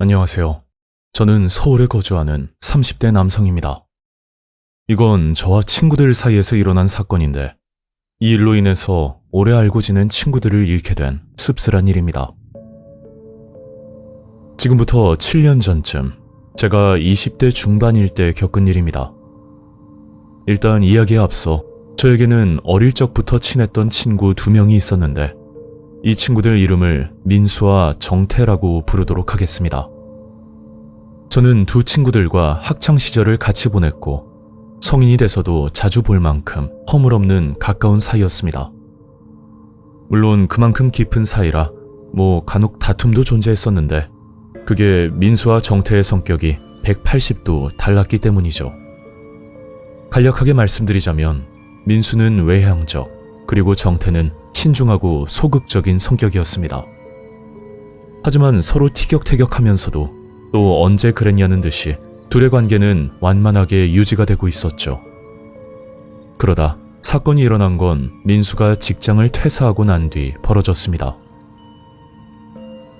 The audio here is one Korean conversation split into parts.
안녕하세요. 저는 서울에 거주하는 30대 남성입니다. 이건 저와 친구들 사이에서 일어난 사건인데, 이 일로 인해서 오래 알고 지낸 친구들을 잃게 된 씁쓸한 일입니다. 지금부터 7년 전쯤 제가 20대 중반일 때 겪은 일입니다. 일단 이야기에 앞서 저에게는 어릴 적부터 친했던 친구 2명이 있었는데, 이 친구들 이름을 민수와 정태라고 부르도록 하겠습니다. 저는 두 친구들과 학창시절을 같이 보냈고 성인이 돼서도 자주 볼 만큼 허물없는 가까운 사이였습니다. 물론 그만큼 깊은 사이라 간혹 다툼도 존재했었는데, 그게 민수와 정태의 성격이 180도 달랐기 때문이죠. 간략하게 말씀드리자면 민수는 외향적, 그리고 정태는 신중하고 소극적인 성격이었습니다. 하지만 서로 티격태격하면서도 또 언제 그랬냐는 듯이 둘의 관계는 완만하게 유지가 되고 있었죠. 그러다 사건이 일어난 건 민수가 직장을 퇴사하고 난 뒤 벌어졌습니다.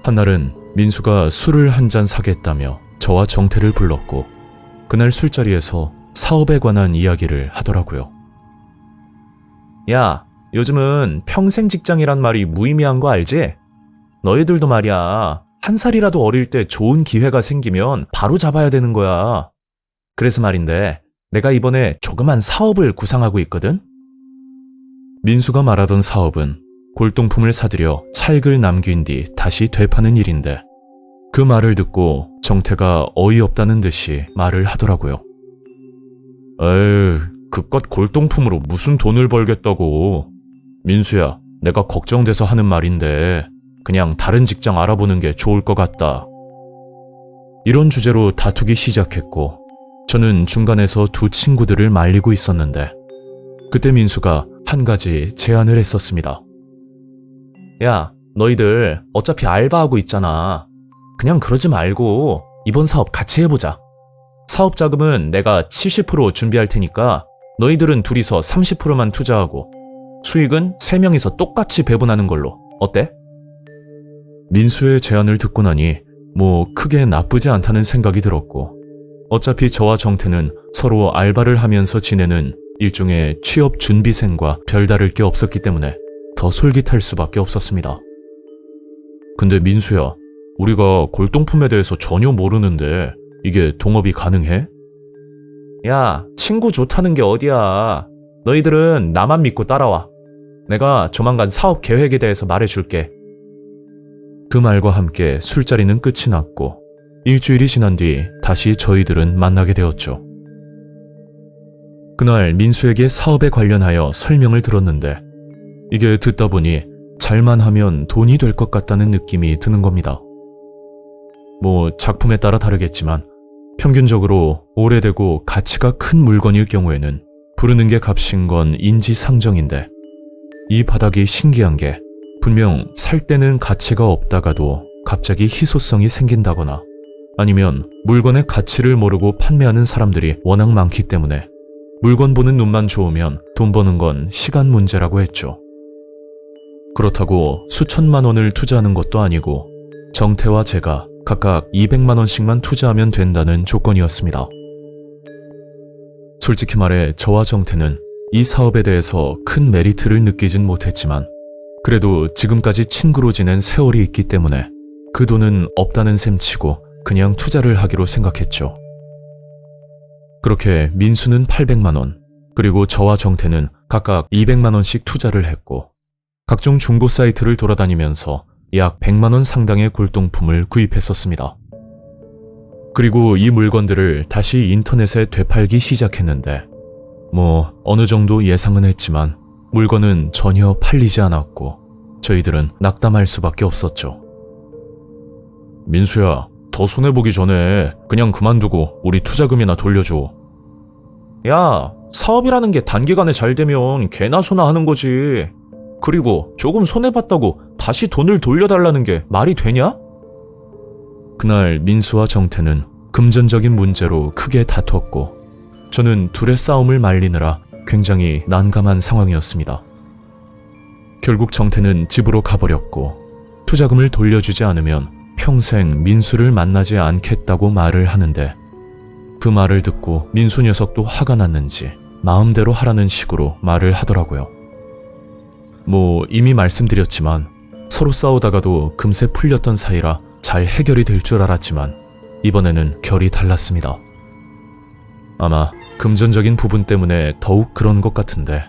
한날은 민수가 술을 한 잔 사겠다며 저와 정태를 불렀고, 그날 술자리에서 사업에 관한 이야기를 하더라고요. 야, 요즘은 평생 직장이란 말이 무의미한 거 알지? 너희들도 말이야, 한 살이라도 어릴 때 좋은 기회가 생기면 바로 잡아야 되는 거야. 그래서 말인데, 내가 이번에 조그만 사업을 구상하고 있거든? 민수가 말하던 사업은 골동품을 사들여 차익을 남긴 뒤 다시 되파는 일인데, 그 말을 듣고 정태가 어이없다는 듯이 말을 하더라고요. 에이, 그깟 골동품으로 무슨 돈을 벌겠다고. 민수야, 내가 걱정돼서 하는 말인데 그냥 다른 직장 알아보는 게 좋을 것 같다. 이런 주제로 다투기 시작했고, 저는 중간에서 두 친구들을 말리고 있었는데, 그때 민수가 한 가지 제안을 했었습니다. 야, 너희들 어차피 알바하고 있잖아. 그냥 그러지 말고 이번 사업 같이 해보자. 사업 자금은 내가 70% 준비할 테니까 너희들은 둘이서 30%만 투자하고 수익은 3명이서 똑같이 배분하는 걸로. 어때? 민수의 제안을 듣고 나니 크게 나쁘지 않다는 생각이 들었고, 어차피 저와 정태는 서로 알바를 하면서 지내는 일종의 취업 준비생과 별다를 게 없었기 때문에 더 솔깃할 수밖에 없었습니다. 근데 민수야, 우리가 골동품에 대해서 전혀 모르는데 이게 동업이 가능해? 야, 친구 좋다는 게 어디야. 너희들은 나만 믿고 따라와. 내가 조만간 사업 계획에 대해서 말해줄게. 그 말과 함께 술자리는 끝이 났고, 일주일이 지난 뒤 다시 저희들은 만나게 되었죠. 그날 민수에게 사업에 관련하여 설명을 들었는데, 이게 듣다 보니 잘만 하면 돈이 될 것 같다는 느낌이 드는 겁니다. 작품에 따라 다르겠지만 평균적으로 오래되고 가치가 큰 물건일 경우에는 부르는 게 값인 건 인지상정인데, 이 바닥이 신기한 게 분명 살 때는 가치가 없다가도 갑자기 희소성이 생긴다거나, 아니면 물건의 가치를 모르고 판매하는 사람들이 워낙 많기 때문에 물건 보는 눈만 좋으면 돈 버는 건 시간 문제라고 했죠. 그렇다고 수천만 원을 투자하는 것도 아니고 정태와 제가 각각 200만 원씩만 투자하면 된다는 조건이었습니다. 솔직히 말해 저와 정태는 이 사업에 대해서 큰 메리트를 느끼진 못했지만, 그래도 지금까지 친구로 지낸 세월이 있기 때문에 그 돈은 없다는 셈 치고 그냥 투자를 하기로 생각했죠. 그렇게 민수는 800만 원, 그리고 저와 정태는 각각 200만 원씩 투자를 했고, 각종 중고 사이트를 돌아다니면서 약 100만 원 상당의 골동품을 구입했었습니다. 그리고 이 물건들을 다시 인터넷에 되팔기 시작했는데, 어느 정도 예상은 했지만 물건은 전혀 팔리지 않았고 저희들은 낙담할 수밖에 없었죠. 민수야, 더 손해보기 전에 그냥 그만두고 우리 투자금이나 돌려줘. 야, 사업이라는 게 단기간에 잘 되면 개나 소나 하는 거지. 그리고 조금 손해봤다고 다시 돈을 돌려달라는 게 말이 되냐? 그날 민수와 정태는 금전적인 문제로 크게 다퉜고, 저는 둘의 싸움을 말리느라 굉장히 난감한 상황이었습니다. 결국 정태는 집으로 가버렸고, 투자금을 돌려주지 않으면 평생 민수를 만나지 않겠다고 말을 하는데 그 말을 듣고 민수 녀석도 화가 났는지 마음대로 하라는 식으로 말을 하더라고요. 이미 말씀드렸지만 서로 싸우다가도 금세 풀렸던 사이라 잘 해결이 될 줄 알았지만 이번에는 결이 달랐습니다. 아마 금전적인 부분 때문에 더욱 그런 것 같은데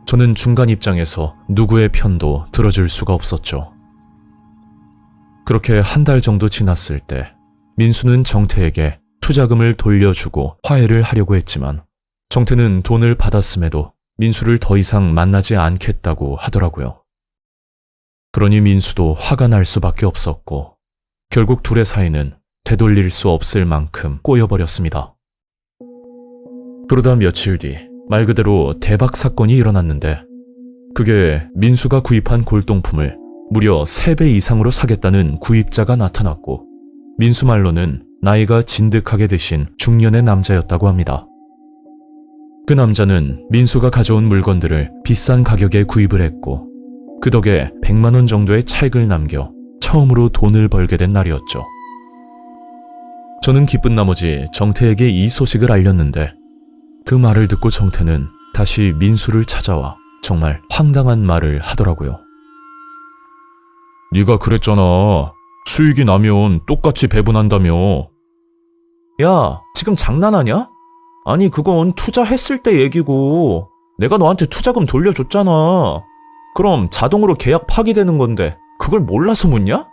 저는 중간 입장에서 누구의 편도 들어줄 수가 없었죠. 그렇게 한 달 정도 지났을 때 민수는 정태에게 투자금을 돌려주고 화해를 하려고 했지만 정태는 돈을 받았음에도 민수를 더 이상 만나지 않겠다고 하더라고요. 그러니 민수도 화가 날 수밖에 없었고 결국 둘의 사이는 되돌릴 수 없을 만큼 꼬여버렸습니다. 그러다 며칠 뒤 말 그대로 대박 사건이 일어났는데 그게 민수가 구입한 골동품을 무려 3배 이상으로 사겠다는 구입자가 나타났고 민수 말로는 나이가 진득하게 드신 중년의 남자였다고 합니다. 그 남자는 민수가 가져온 물건들을 비싼 가격에 구입을 했고 그 덕에 100만 원 정도의 차익을 남겨 처음으로 돈을 벌게 된 날이었죠. 저는 기쁜 나머지 정태에게 이 소식을 알렸는데 그 말을 듣고 정태는 다시 민수를 찾아와 정말 황당한 말을 하더라고요. 네가 그랬잖아. 수익이 나면 똑같이 배분한다며. 야, 지금 장난하냐? 아니, 그건 투자했을 때 얘기고 내가 너한테 투자금 돌려줬잖아. 그럼 자동으로 계약 파기되는 건데 그걸 몰라서 묻냐?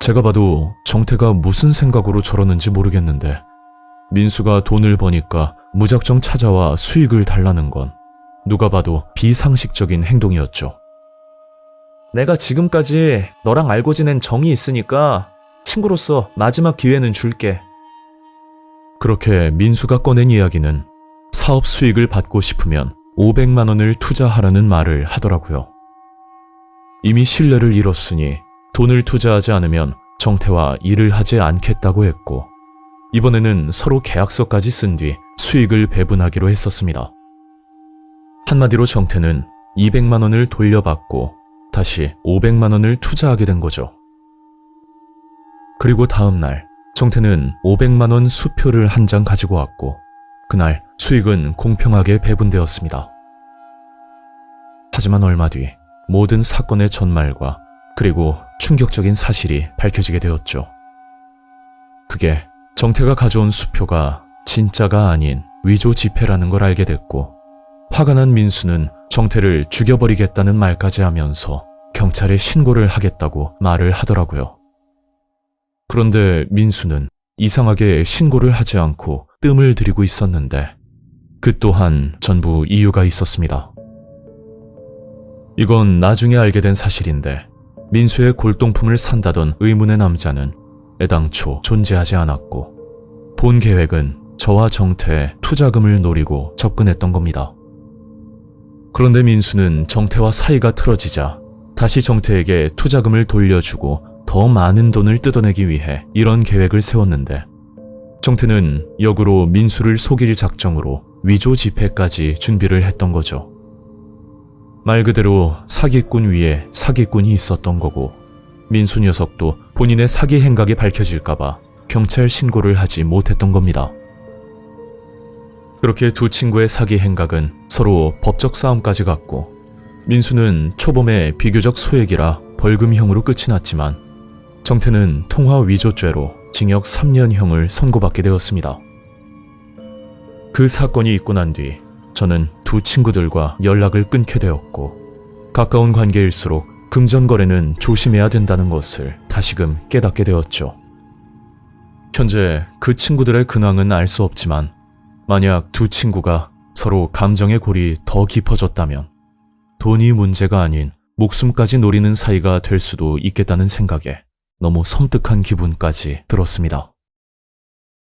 제가 봐도 정태가 무슨 생각으로 저러는지 모르겠는데 민수가 돈을 버니까 무작정 찾아와 수익을 달라는 건 누가 봐도 비상식적인 행동이었죠. 내가 지금까지 너랑 알고 지낸 정이 있으니까 친구로서 마지막 기회는 줄게. 그렇게 민수가 꺼낸 이야기는 사업 수익을 받고 싶으면 500만 원을 투자하라는 말을 하더라고요. 이미 신뢰를 잃었으니 돈을 투자하지 않으면 정태와 일을 하지 않겠다고 했고 이번에는 서로 계약서까지 쓴 뒤 수익을 배분하기로 했었습니다. 한마디로 정태는 200만 원을 돌려받고 다시 500만 원을 투자하게 된 거죠. 그리고 다음 날 정태는 500만 원 수표를 한 장 가지고 왔고 그날 수익은 공평하게 배분되었습니다. 하지만 얼마 뒤 모든 사건의 전말과 그리고 충격적인 사실이 밝혀지게 되었죠. 그게 정태가 가져온 수표가 진짜가 아닌 위조 지폐라는 걸 알게 됐고 화가 난 민수는 정태를 죽여버리겠다는 말까지 하면서 경찰에 신고를 하겠다고 말을 하더라고요. 그런데 민수는 이상하게 신고를 하지 않고 뜸을 들이고 있었는데 그 또한 전부 이유가 있었습니다. 이건 나중에 알게 된 사실인데 민수의 골동품을 산다던 의문의 남자는 애당초 존재하지 않았고 본 계획은 저와 정태의 투자금을 노리고 접근했던 겁니다. 그런데 민수는 정태와 사이가 틀어지자 다시 정태에게 투자금을 돌려주고 더 많은 돈을 뜯어내기 위해 이런 계획을 세웠는데 정태는 역으로 민수를 속일 작정으로 위조 지폐까지 준비를 했던 거죠. 말 그대로 사기꾼 위에 사기꾼이 있었던 거고 민수 녀석도 본인의 사기 행각이 밝혀질까봐 경찰 신고를 하지 못했던 겁니다. 그렇게 두 친구의 사기 행각은 서로 법적 싸움까지 갔고 민수는 초범의 비교적 소액이라 벌금형으로 끝이 났지만 정태는 통화 위조죄로 징역 3년형을 선고받게 되었습니다. 그 사건이 있고 난 뒤 저는 두 친구들과 연락을 끊게 되었고 가까운 관계일수록 금전거래는 조심해야 된다는 것을 다시금 깨닫게 되었죠. 현재 그 친구들의 근황은 알 수 없지만 만약 두 친구가 서로 감정의 골이 더 깊어졌다면 돈이 문제가 아닌 목숨까지 노리는 사이가 될 수도 있겠다는 생각에 너무 섬뜩한 기분까지 들었습니다.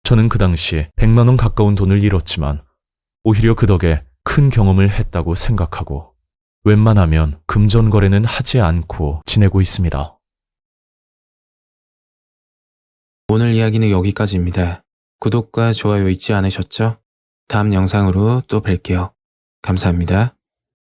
저는 그 당시 100만 원 가까운 돈을 잃었지만 오히려 그 덕에 큰 경험을 했다고 생각하고 웬만하면 금전거래는 하지 않고 지내고 있습니다. 오늘 이야기는 여기까지입니다. 구독과 좋아요 잊지 않으셨죠? 다음 영상으로 또 뵐게요. 감사합니다.